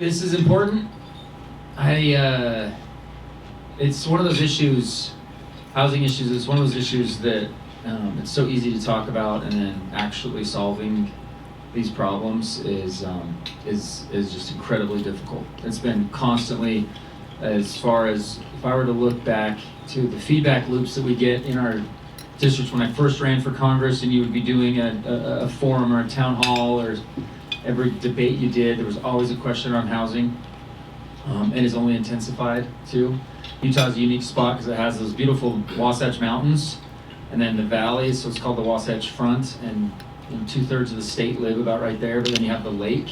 this is important. It's one of those issues, housing issues, it's one of those issues that it's so easy to talk about, and then actually solving these problems is just incredibly difficult. It's been constantly, as far as if I were to look back to the feedback loops that we get in our districts when I first ran for Congress, and you would be doing a forum or a town hall, or every debate you did, there was always a question around housing, and it's only intensified too. Utah's a unique spot because it has those beautiful Wasatch Mountains, and then the valleys, so it's called the Wasatch Front, and 2/3 of the state live about right there, but then you have the lake.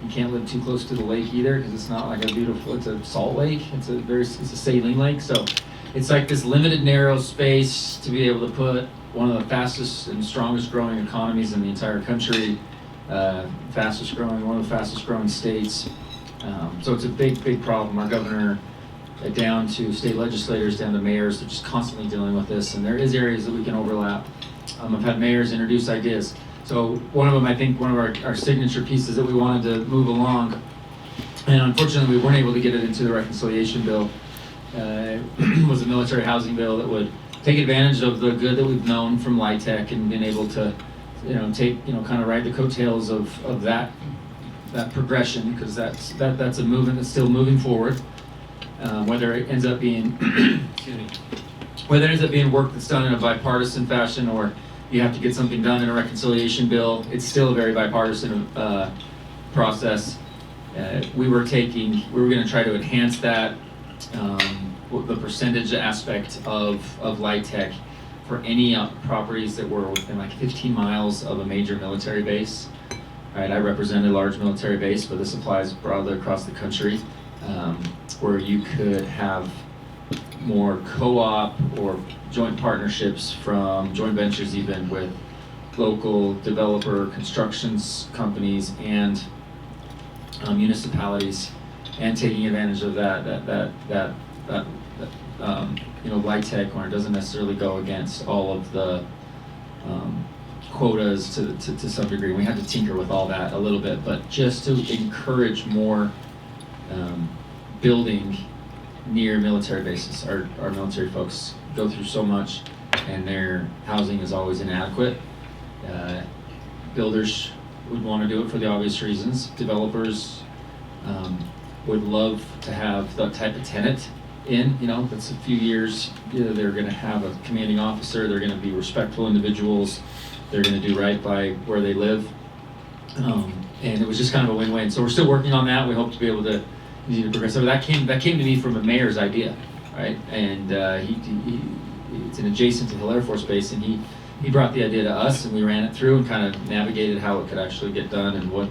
You can't live too close to the lake either because it's not like a beautiful, it's a salt lake, it's a saline lake, so it's like this limited narrow space to be able to put one of the fastest and strongest growing economies in the entire country, one of the fastest growing states. So it's a big problem. Our governor, down to state legislators, down to mayors, they're just constantly dealing with this, and there is areas that we can overlap. I've had mayors introduce ideas. So one of them, I think, one of our signature pieces that we wanted to move along, and unfortunately we weren't able to get it into the reconciliation bill, was a military housing bill that would take advantage of the good that we've known from LIHTC and been able to, kind of ride the coattails of that progression, because that's a movement that's still moving forward. Whether it ends up being, work that's done in a bipartisan fashion, or you have to get something done in a reconciliation bill, it's still a very bipartisan process. We were going to try to enhance that, the percentage aspect of LIHTC for any properties that were within like 15 miles of a major military base. Right, I represent a large military base, but this applies broadly across the country, where you could have more co-op or joint partnerships from joint ventures, even with local developer constructions companies and municipalities, and taking advantage of that LIHTC, where it doesn't necessarily go against all of the quotas to some degree. We have to tinker with all that a little bit, but just to encourage more building near military bases. Our military folks go through so much, and their housing is always inadequate. Builders would want to do it for the obvious reasons. Developers would love to have that type of tenant in, that's a few years. They're going to have a commanding officer, they're going to be respectful individuals, they're going to do right by where they live. And it was just kind of a win-win. So we're still working on that. We hope to be able to continue to progress. So that came to me from a mayor's idea, right? And it's an adjacent to Hill Air Force Base, and he brought the idea to us, and we ran it through and kind of navigated how it could actually get done and what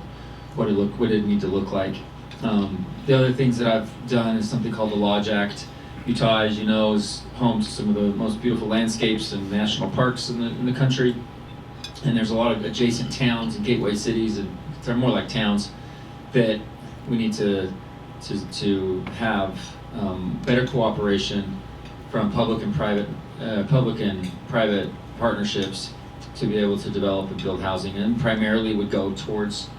it need to look like. The other things that I've done is something called the Lodge Act. Utah, as you know, is home to some of the most beautiful landscapes and national parks in the country. And there's a lot of adjacent towns and gateway cities, and they're more like towns, that we need to have better cooperation from public and private partnerships to be able to develop and build housing, and primarily would go towards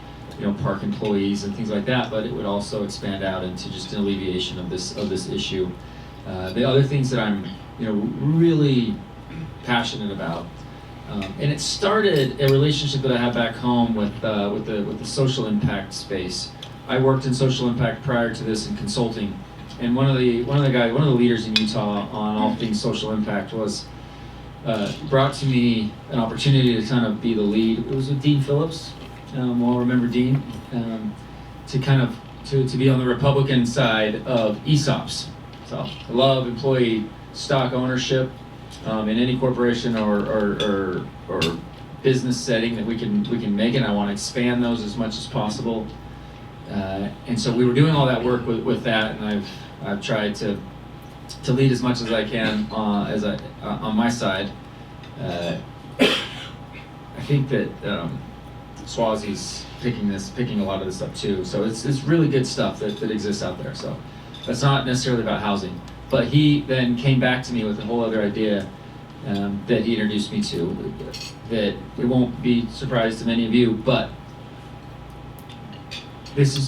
park employees and things like that, but it would also expand out into just an alleviation of this issue. The other things that I'm really passionate about, and it started a relationship that I have back home with the social impact space. I worked in social impact prior to this in consulting, and one of the leaders in Utah on all things social impact brought to me an opportunity to kind of be the lead. It was with Dean Phillips. I'll remember Dean, to be on the Republican side of ESOPs. So I love employee stock ownership in any corporation or business setting that we can make it. I want to expand those as much as possible. And so we were doing all that work with that, and I've tried to lead as much as I can on my side. I think that Swazi's picking a lot of this up too. So it's really good stuff that exists out there. So that's not necessarily about housing. But he then came back to me with a whole other idea that he introduced me to, that it won't be surprised to many of you, but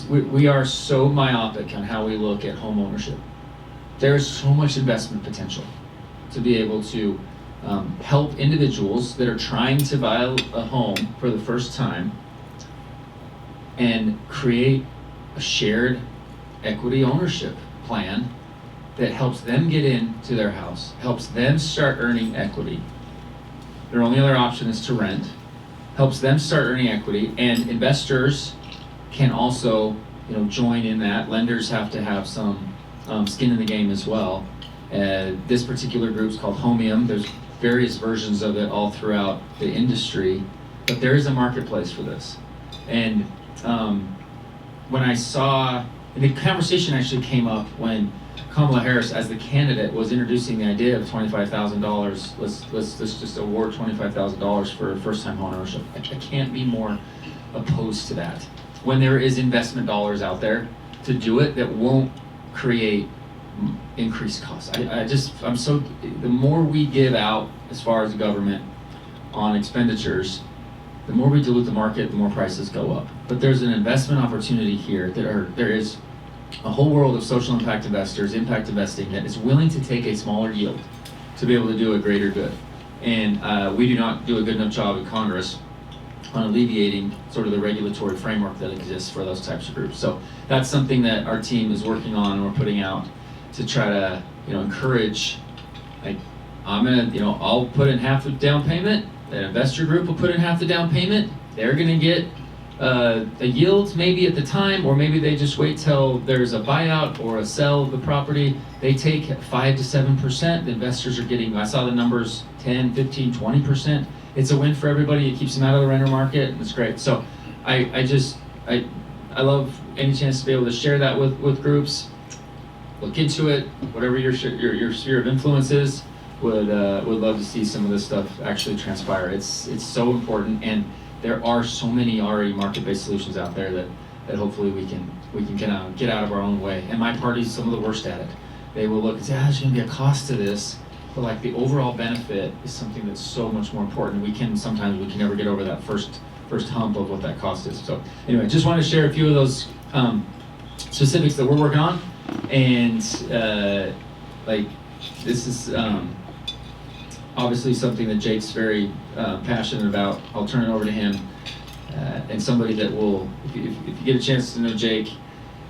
we are so myopic on how we look at home ownership. There is so much investment potential to be able to help individuals that are trying to buy a home for the first time and create a shared equity ownership plan that helps them get into their house, helps them start earning equity. Their only other option is to rent, helps them start earning equity, and investors can also, join in that. Lenders have to have some skin in the game as well. This particular group is called Homeum. There's various versions of it all throughout the industry, but there is a marketplace for this. And when I saw, and the conversation actually came up when Kamala Harris, as the candidate, was introducing the idea of $25,000. Let's just award $25,000 for first-time home ownership. I can't be more opposed to that. When there is investment dollars out there to do it that won't create increased costs. The more we give out as far as the government on expenditures, the more we dilute the market, the more prices go up. But there's an investment opportunity here there is a whole world of social impact investors, impact investing, that is willing to take a smaller yield to be able to do a greater good. And we do not do a good enough job in Congress on alleviating sort of the regulatory framework that exists for those types of groups. So that's something that our team is working on and we're putting out to try to, encourage, I'll put in half the down payment, an investor group will put in half the down payment, they're gonna get a yield maybe at the time, or maybe they just wait till there's a buyout or a sell of the property. They take 5 to 7%. The investors are getting, I saw the numbers, 10, 15, 20%. It's a win for everybody. It keeps them out of the renter market, and it's great. So I love any chance to be able to share that with groups. Look into it, whatever your sphere of influence is. Would love to see some of this stuff actually transpire. It's so important, and there are so many already market-based solutions out there that hopefully we can get out of our own way. And my party's some of the worst at it. They will look and say, there's going to be a cost to this, but the overall benefit is something that's so much more important. Sometimes we can never get over that first hump of what that cost is. So anyway, just wanted to share a few of those specifics that we're working on, and this is obviously something that Jake's very passionate about. I'll turn it over to him, and somebody that will, if you get a chance to know Jake,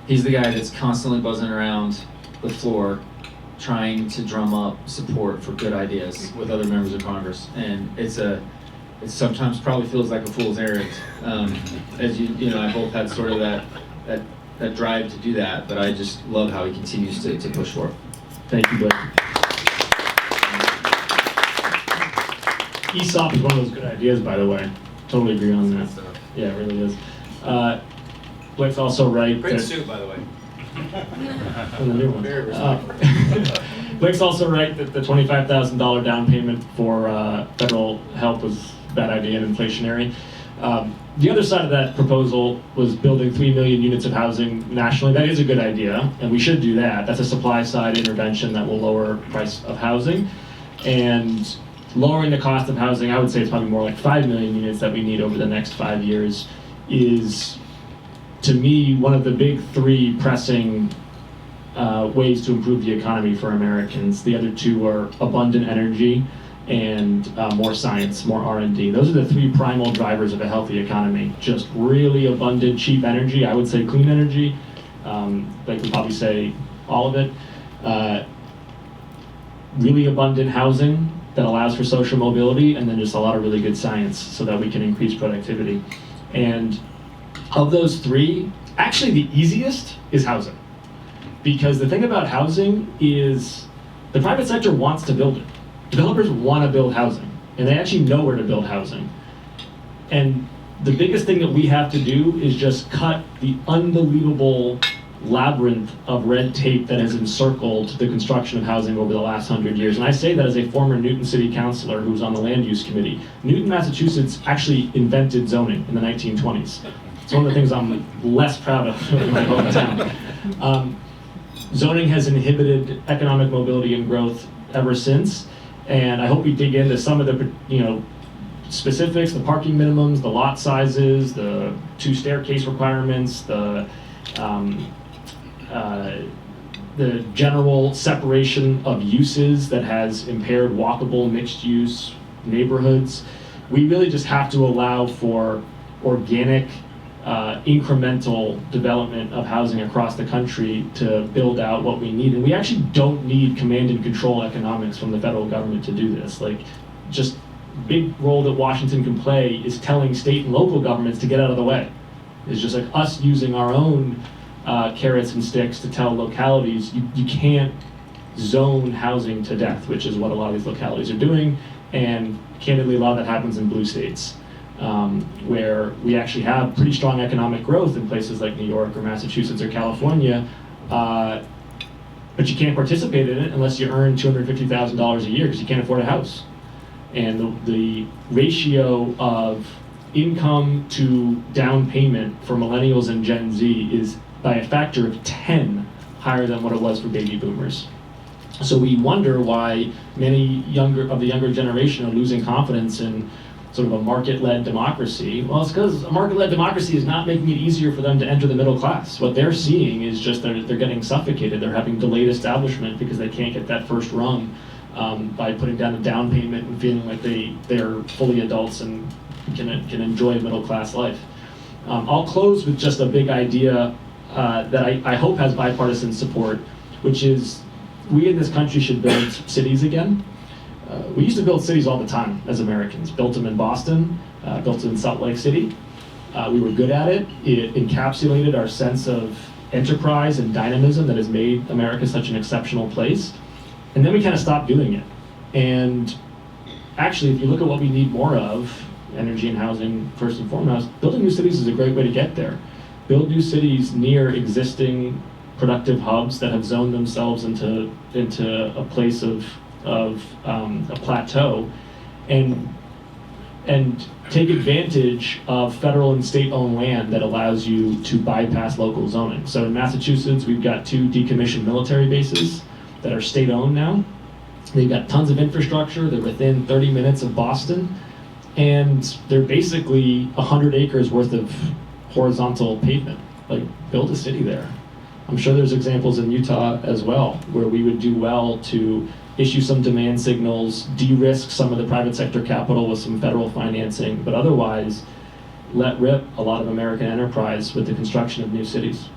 he's the guy that's constantly buzzing around the floor trying to drum up support for good ideas with other members of Congress. And it sometimes probably feels like a fool's errand, as I both had sort of that drive to do that, but I just love how he continues to push for it. Thank you, Blake. ESOP is one of those good ideas, by the way. Totally agree on that. Yeah, it really is. Blake's also right. Great suit, by the way. The new one. Blake's also right that the $25,000 down payment for federal help was a bad idea and inflationary. The other side of that proposal was building 3 million units of housing nationally. That is a good idea, and we should do that. That's a supply side intervention that will lower the price of housing. And lowering the cost of housing, I would say it's probably more like 5 million units that we need over the next 5 years, is, to me, one of the big three pressing ways to improve the economy for Americans. The other two are abundant energy and more science, more R&D. Those are the three primal drivers of a healthy economy. Just really abundant, cheap energy. I would say clean energy. They could probably say all of it. Really abundant housing that allows for social mobility, and then just a lot of really good science so that we can increase productivity. And of those three, actually the easiest is housing. Because the thing about housing is the private sector wants to build it. Developers want to build housing, and they actually know where to build housing. And the biggest thing that we have to do is just cut the unbelievable labyrinth of red tape that has encircled the construction of housing over the last 100 years. And I say that as a former Newton City Councilor who's on the land use committee. Newton, Massachusetts actually invented zoning in the 1920s. It's one of the things I'm less proud of in my hometown. Zoning has inhibited economic mobility and growth ever since. And I hope we dig into some of the specifics, the parking minimums, the lot sizes, the 2 staircase requirements, the general separation of uses that has impaired walkable mixed-use neighborhoods. We really just have to allow for organic, incremental development of housing across the country to build out what we need. And we actually don't need command and control economics from the federal government to do this. Like, just big role that Washington can play is telling state and local governments to get out of the way. It's just like us using our own carrots and sticks to tell localities, you can't zone housing to death, which is what a lot of these localities are doing. And candidly, a lot of that happens in blue states, where we actually have pretty strong economic growth in places like New York or Massachusetts or California, but you can't participate in it unless you earn $250,000 a year because you can't afford a house. And the ratio of income to down payment for millennials and Gen Z is by a factor of 10 higher than what it was for baby boomers. So we wonder why many of the younger generation are losing confidence in sort of a market-led democracy. Well, it's because a market-led democracy is not making it easier for them to enter the middle class. What they're seeing is just they're getting suffocated. They're having delayed establishment because they can't get that first rung by putting down a down payment and feeling like they're fully adults and can enjoy a middle-class life. I'll close with just a big idea that I hope has bipartisan support, which is we in this country should build cities again. We used to build cities all the time as Americans. Built them in Boston, built them in Salt Lake City. We were good at it. It encapsulated our sense of enterprise and dynamism that has made America such an exceptional place. And then we kind of stopped doing it. And actually, if you look at what we need more of, energy and housing first and foremost, building new cities is a great way to get there. Build new cities near existing productive hubs that have zoned themselves into a place of a plateau, and take advantage of federal and state-owned land that allows you to bypass local zoning. So in Massachusetts, we've got 2 decommissioned military bases that are state-owned now. They've got tons of infrastructure. They're within 30 minutes of Boston, and they're basically 100 acres worth of horizontal pavement. Like, build a city there. I'm sure there's examples in Utah as well where we would do well to issue some demand signals, de-risk some of the private sector capital with some federal financing, but otherwise let rip a lot of American enterprise with the construction of new cities.